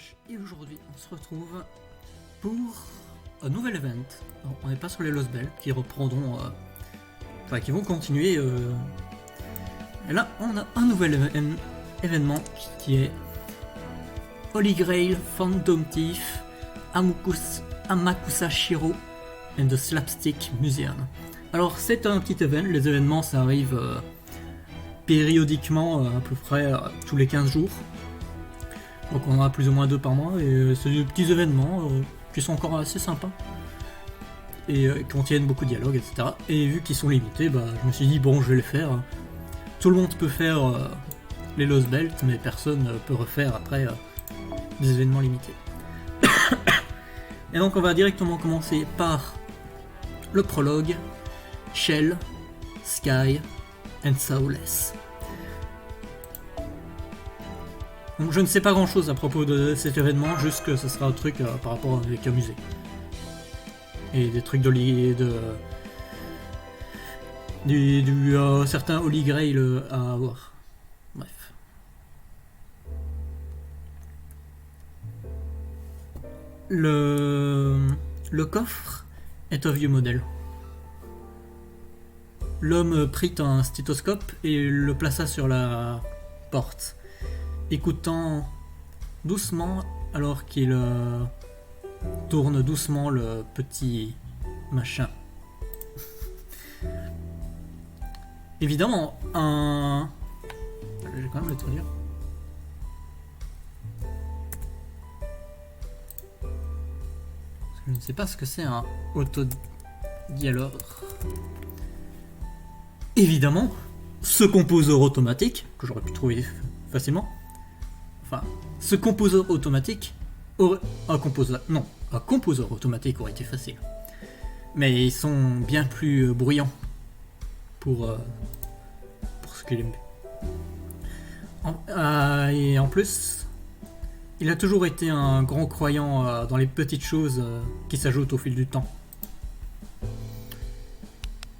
Flash et aujourd'hui on se retrouve pour un nouvel event. Alors, on n'est pas sur les Lost Bells qui reprendront, qui vont continuer. Et là on a un nouvel événement qui est Holy Grail Phantom Thief Amakusa Shiro and the Slapstick Museum. Alors c'est un petit event, les événements ça arrive périodiquement à peu près tous les 15 jours. Donc on en a plus ou moins 2 par mois et c'est des petits événements qui sont encore assez sympas et qui contiennent beaucoup de dialogues, etc. Et vu qu'ils sont limités, je me suis dit bon je vais les faire. Tout le monde peut faire les Lost Bells, mais personne ne peut refaire après des événements limités. Et donc on va directement commencer par le prologue, Shell, Sky and Soulless. Donc je ne sais pas grand chose à propos de cet événement, juste que ce sera un truc par rapport avec un musée. Et des trucs du certain Holy Grail à avoir. Bref. Le coffre est un vieux modèle. L'homme prit un stéthoscope et le plaça sur la porte, écoutant doucement alors qu'il tourne doucement le petit machin. Évidemment, je vais quand même le traduire. Parce que je ne sais pas ce que c'est un autodialogue. Évidemment, ce composeur automatique, que j'aurais pu trouver facilement, ce composeur automatique un composeur automatique aurait été facile. Mais ils sont bien plus bruyants pour ce qu'il aime. Et en plus, il a toujours été un grand croyant dans les petites choses qui s'ajoutent au fil du temps.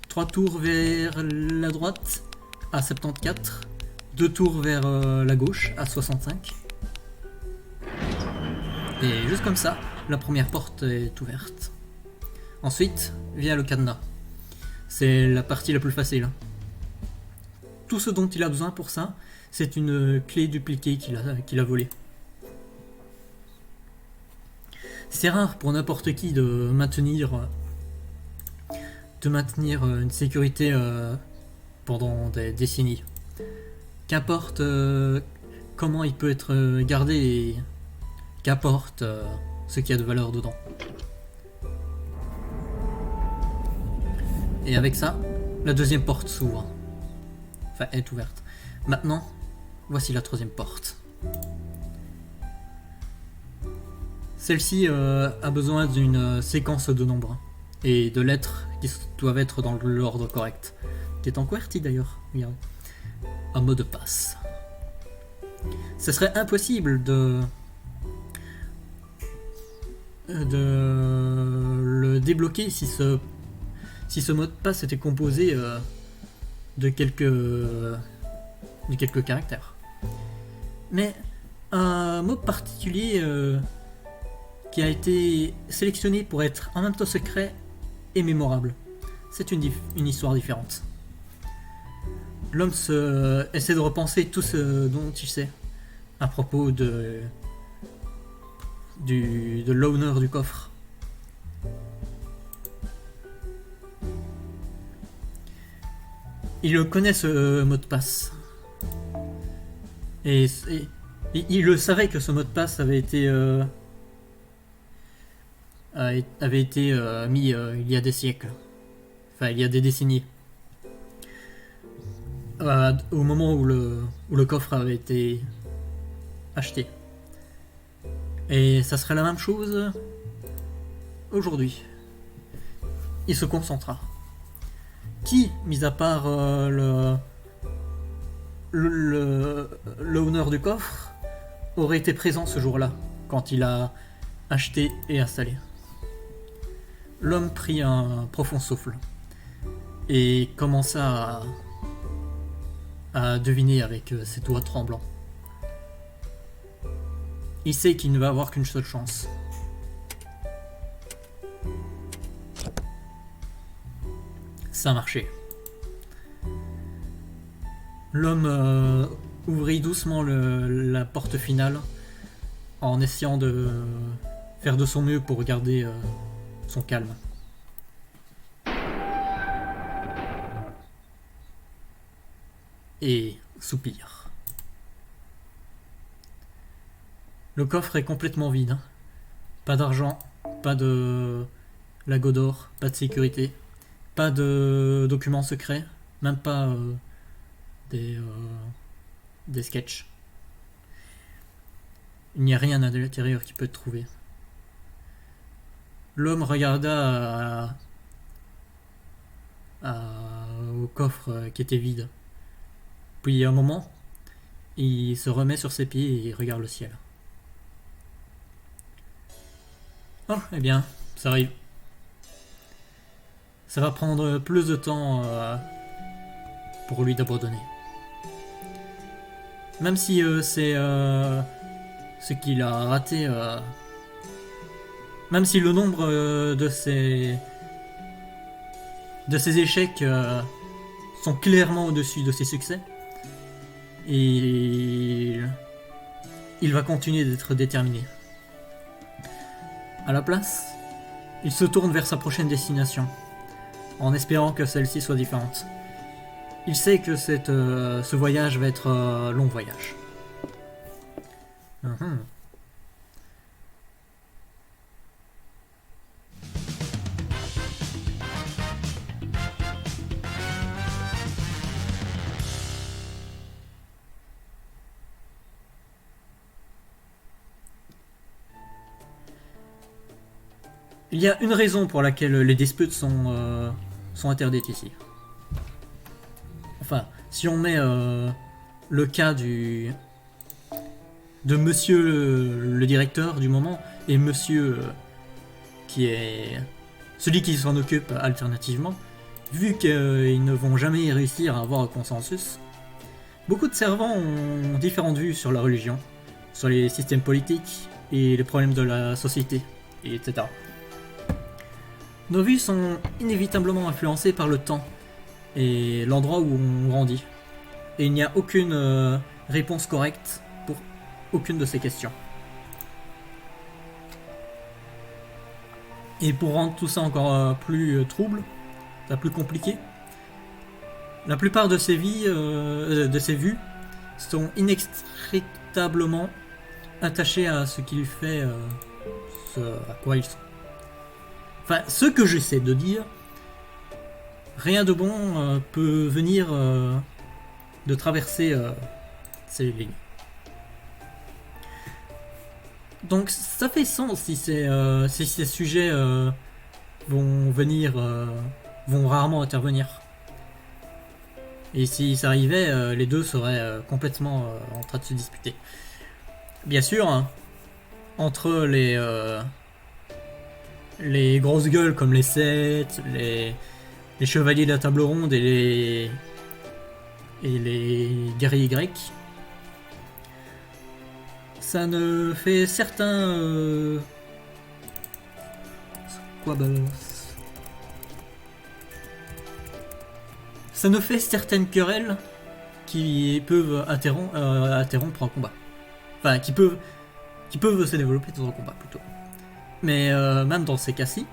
3 tours vers la droite à 74, 2 tours vers la gauche à 65. Et juste comme ça, la première porte est ouverte. Ensuite, vient le cadenas. C'est la partie la plus facile. Tout ce dont il a besoin pour ça, c'est une clé dupliquée qu'il a volée. C'est rare pour n'importe qui de maintenir une sécurité pendant des décennies. Qu'importe comment il peut être gardé et qu'apporte ce qu'il y a de valeur dedans. Et avec ça, la deuxième porte s'ouvre. Est ouverte. Maintenant, voici la troisième porte. Celle-ci a besoin d'une séquence de nombres et de lettres qui doivent être dans l'ordre correct. Qui est en QWERTY d'ailleurs. Regarde. Un mot de passe. Ce serait impossible de le débloquer si ce mot de passe était composé de quelques caractères. Mais un mot particulier qui a été sélectionné pour être en même temps secret et mémorable. C'est une histoire différente. L'homme essaie de repenser tout ce dont il sait à propos de l'owner du coffre. Il connaît ce mot de passe. Et il le savait que ce mot de passe avait été mis il y a des siècles. Il y a des décennies. Au moment où le coffre avait été acheté. Et ça serait la même chose aujourd'hui. Il se concentra. Qui, mis à part l'owner du coffre, aurait été présent ce jour-là, quand il a acheté et installé? L'homme prit un profond souffle et commença à deviner avec ses doigts tremblants. il sait qu'il ne va avoir qu'une seule chance. Ça a marché. L'homme ouvrit doucement la porte finale en essayant de faire de son mieux pour garder son calme. Et soupire. Le coffre est complètement vide. Pas d'argent, pas de lago d'or, pas de sécurité, pas de documents secrets, même pas des sketchs. Il n'y a rien à l'intérieur qui peut te trouver. L'homme regarda au coffre qui était vide. Puis un moment, il se remet sur ses pieds et il regarde le ciel. Oh, eh bien, ça arrive. Ça va prendre plus de temps pour lui d'abandonner. Même si c'est ce qu'il a raté, même si le nombre de ses échecs sont clairement au-dessus de ses succès, et il va continuer d'être déterminé. À la place, il se tourne vers sa prochaine destination, en espérant que celle-ci soit différente. Il sait que ce voyage va être un long voyage. Il y a une raison pour laquelle les disputes sont interdites ici. Enfin, si on met le cas de monsieur le directeur du moment et monsieur qui est celui qui s'en occupe alternativement, vu qu'ils ne vont jamais réussir à avoir un consensus, beaucoup de servants ont différentes vues sur la religion, sur les systèmes politiques et les problèmes de la société, etc. Nos vues sont inévitablement influencées par le temps et l'endroit où on grandit. Et il n'y a aucune réponse correcte pour aucune de ces questions. Et pour rendre tout ça encore plus trouble, plus compliqué, la plupart de ces vues sont inextricablement attachées à ce qui fait à quoi ils sont. Enfin, ce que j'essaie de dire, rien de bon peut venir de traverser ces lignes. Donc ça fait sens si ces sujets vont rarement intervenir. Et si ça arrivait, les deux seraient complètement en train de se disputer. Bien sûr, hein, entre les grosses gueules comme les Seth, les chevaliers de la table ronde et les guerriers grecs, ça ne fait certains ça ne fait certaines querelles qui peuvent interrompre un combat. Enfin, qui peuvent se développer dans un combat plutôt. Mais même dans ces cas-ci,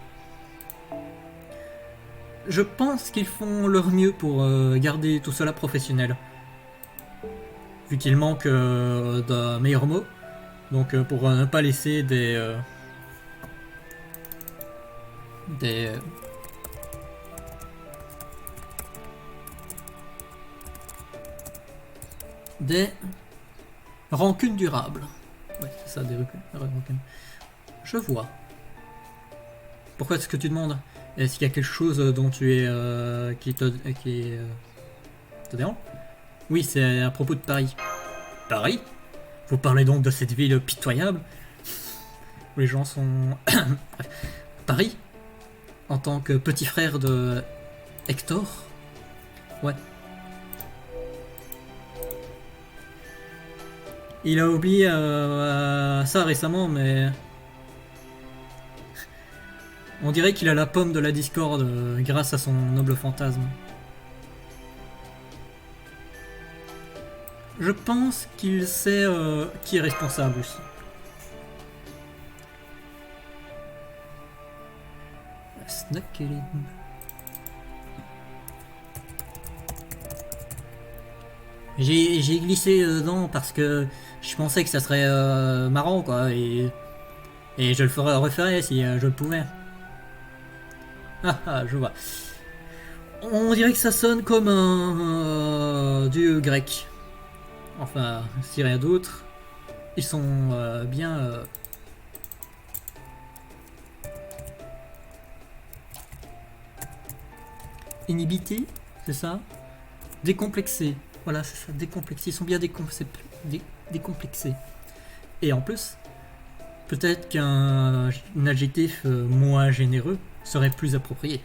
je pense qu'ils font leur mieux pour garder tout cela professionnel. Vu qu'il manque d'un meilleur mot, donc pour ne pas laisser des rancunes durables. Ouais, c'est ça, des rancunes. Je vois. Pourquoi est-ce que tu demandes? Est-ce qu'il y a quelque chose dont tu es qui te dérange? Oui, c'est à propos de Paris. Paris? Vous parlez donc de cette ville pitoyable où les gens sont... Paris? En tant que petit frère de Hector? Ouais. Il a oublié ça récemment, mais on dirait qu'il a la pomme de la discorde grâce à son noble fantasme. Je pense qu'il sait qui est responsable aussi. Snackeling. J'ai glissé dedans parce que je pensais que ça serait marrant quoi et je le referais si je le pouvais. Ah je vois. On dirait que ça sonne comme un dieu grec. Enfin, si rien d'autre, ils sont bien inhibités, c'est ça? Décomplexés. Voilà, c'est ça, décomplexés. Ils sont bien décomplexés. Et en plus, peut-être qu'un adjectif moins généreux serait plus approprié.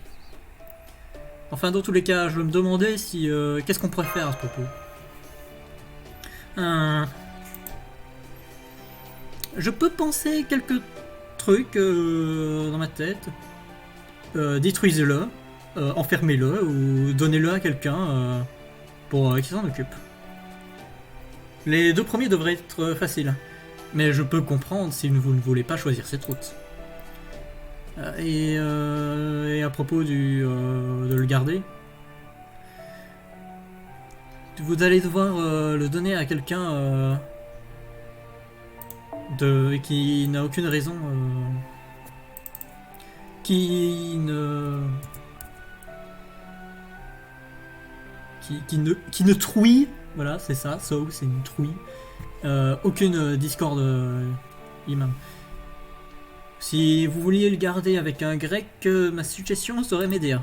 Enfin, dans tous les cas, je me demandais si qu'est-ce qu'on pourrait faire à ce propos. Je peux penser quelques trucs dans ma tête. Détruisez-le, enfermez-le ou donnez-le à quelqu'un pour qu'il s'en occupe. Les deux premiers devraient être faciles, mais je peux comprendre si vous ne voulez pas choisir cette route. Et à propos de le garder, vous allez devoir le donner à quelqu'un qui n'a aucune raison, qui ne trouille, voilà c'est ça, so c'est une trouille, aucune discorde imam. Si vous vouliez le garder avec un grec, ma suggestion serait Médéa.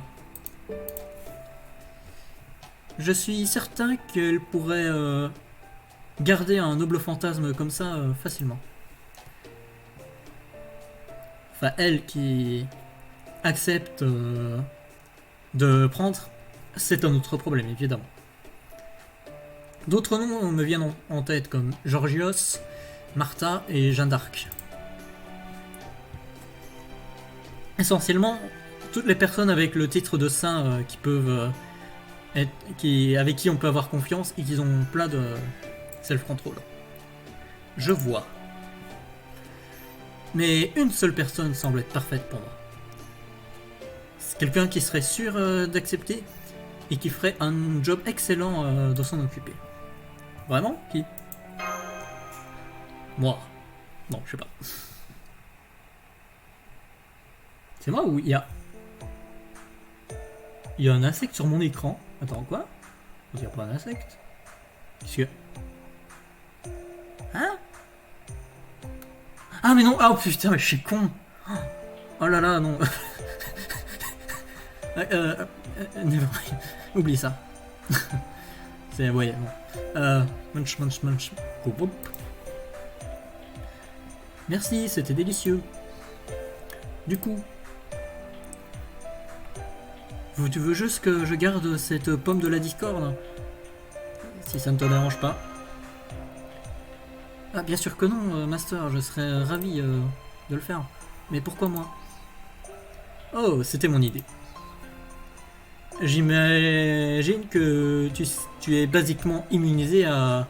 Je suis certain qu'elle pourrait garder un noble fantasme comme ça facilement. Enfin, elle qui accepte de prendre, c'est un autre problème évidemment. D'autres noms me viennent en tête comme Georgios, Martha et Jeanne d'Arc. Essentiellement, toutes les personnes avec le titre de saint qui peuvent avec qui on peut avoir confiance et qui ont plein de self-control. Je vois. Mais une seule personne semble être parfaite pour moi. C'est quelqu'un qui serait sûr d'accepter et qui ferait un job excellent de s'en occuper. Vraiment? Qui? Moi. Non, je sais pas. C'est moi ou il y a un insecte sur mon écran? Attends, quoi? Il n'y a pas un insecte? Qu'est-ce que... Hein? Ah mais non! Ah oh, putain, mais je suis con! Oh là là, non! Oublie ça. C'est... ouais, bon. Munch. Hop. Merci, c'était délicieux. Du coup... Tu veux juste que je garde cette pomme de la discorde? Si ça ne te dérange pas. Ah bien sûr que non, Master, je serais ravi de le faire. Mais pourquoi moi? Oh, c'était mon idée. J'imagine que tu es basiquement immunisé à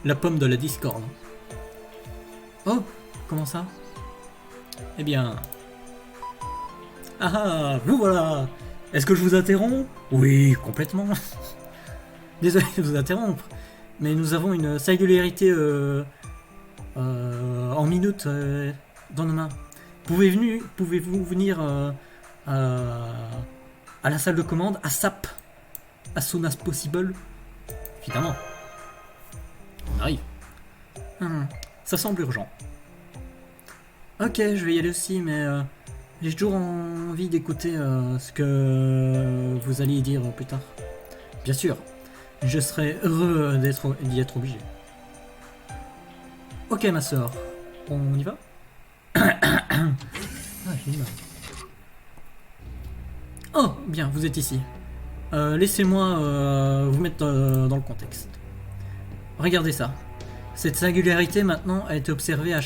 la pomme de la discorde. Oh, comment ça? Eh bien... Ah, vous voilà! Est-ce que je vous interromps? Oui, complètement. Désolé de vous interrompre, mais nous avons une singularité en minutes dans nos mains. Pouvez-vous venir à la salle de commande, à SAP, as soon as possible? Évidemment. On arrive. Ça semble urgent. Ok, je vais y aller aussi, mais... j'ai toujours envie d'écouter ce que vous allez dire plus tard. Bien sûr, je serais heureux d'y être obligé. Ok ma soeur, on y va? Oh, bien, vous êtes ici. Laissez-moi vous mettre dans le contexte. Regardez ça. Cette singularité maintenant a été observée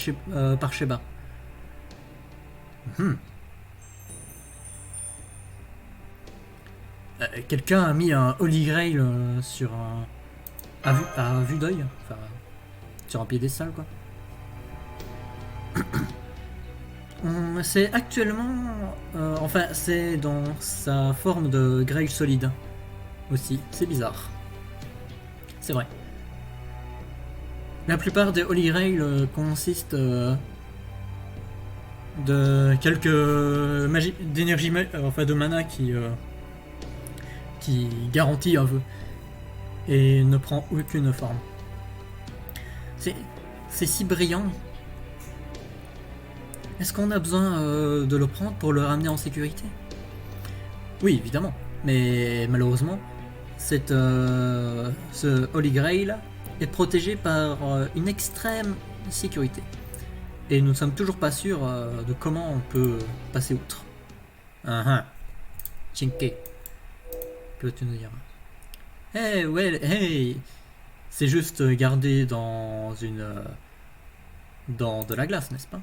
par Sheba. Quelqu'un a mis un Holy Grail sur un... à vue d'œil, enfin sur un piédestal quoi. C'est actuellement... enfin c'est dans sa forme de Grail solide aussi, c'est bizarre. C'est vrai. La plupart des Holy Grail consistent de quelques magie d'énergie, enfin de mana qui garantit un vœu et ne prend aucune forme. C'est si brillant. Est-ce qu'on a besoin de le prendre pour le ramener en sécurité? Oui, évidemment. Mais malheureusement, ce Holy Grail est protégé par une extrême sécurité. Et nous ne sommes toujours pas sûrs de comment on peut passer outre. Chinke. Que vas-tu nous dire? Hey, c'est juste gardé dans de la glace, n'est-ce pas?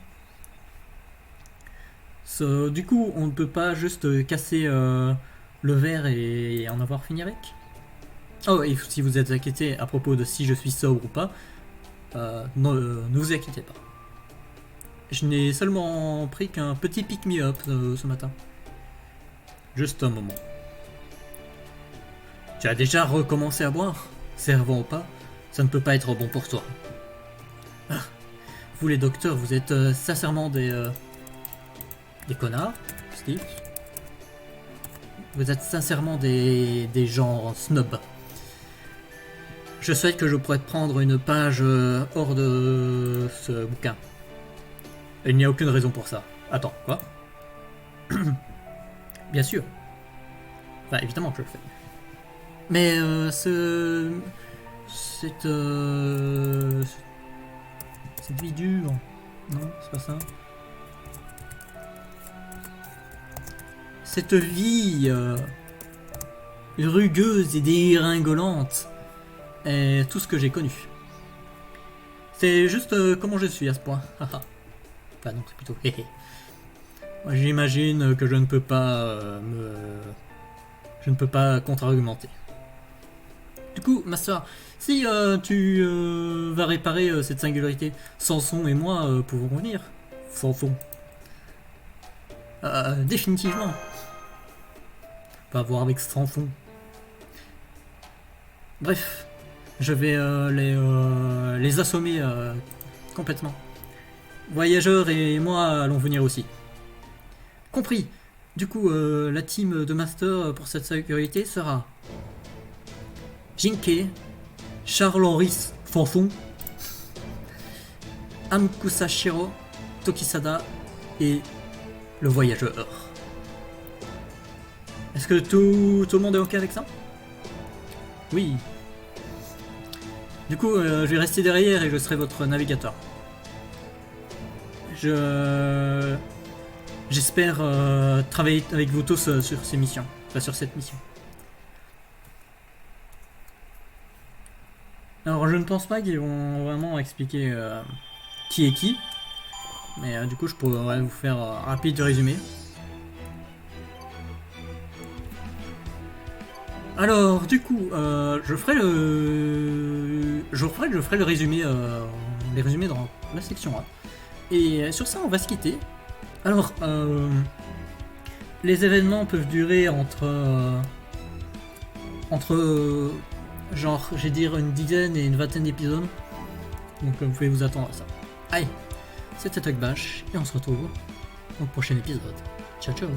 Du coup, on ne peut pas juste casser le verre et en avoir fini avec? Oh, et si vous êtes inquiété à propos de si je suis sobre ou pas, ne vous inquiétez pas. Je n'ai seulement pris qu'un petit pick-me-up ce matin. Juste un moment. Tu as déjà recommencé à boire? Servant ou pas, ça ne peut pas être bon pour toi. Ah, vous les docteurs, vous êtes sincèrement des connards, Steve. Vous êtes sincèrement des gens snobs. Je souhaite que je pourrais prendre une page hors de ce bouquin. Il n'y a aucune raison pour ça. Attends, quoi? Bien sûr. Enfin, évidemment que je le fais. Mais cette vie dure. Non, c'est pas ça. Cette vie rugueuse et dégringolante est tout ce que j'ai connu. C'est juste comment je suis à ce point. Enfin non, c'est plutôt Moi, j'imagine que je ne peux pas je ne peux pas contre-argumenter. Du coup, Master, si tu vas réparer cette singularité, Samson et moi pouvons venir. Samson. Définitivement. On va voir avec Samson. Bref, je vais les assommer complètement. Voyageurs et moi allons venir aussi. Compris. Du coup, la team de Master pour cette sécurité sera Jinke, Charles-Henri Fanfon, Amkusashiro, Tokisada et le voyageur. Est-ce que tout le monde est ok avec ça? Oui. Du coup, je vais rester derrière et je serai votre navigateur. J'espère travailler avec vous tous sur ces missions. Enfin, sur cette mission. Alors, je ne pense pas qu'ils vont vraiment expliquer qui est qui. Mais du coup, je pourrais vous faire un rapide résumé. Alors, du coup, je ferai le résumé, les résumés dans la section 1. Et sur ça, on va se quitter. Alors, les événements peuvent durer entre genre, j'ai dire une dizaine et une vingtaine d'épisodes. Donc, vous pouvez vous attendre à ça. Allez, c'était Tugbash et on se retrouve au prochain épisode. Ciao, ciao.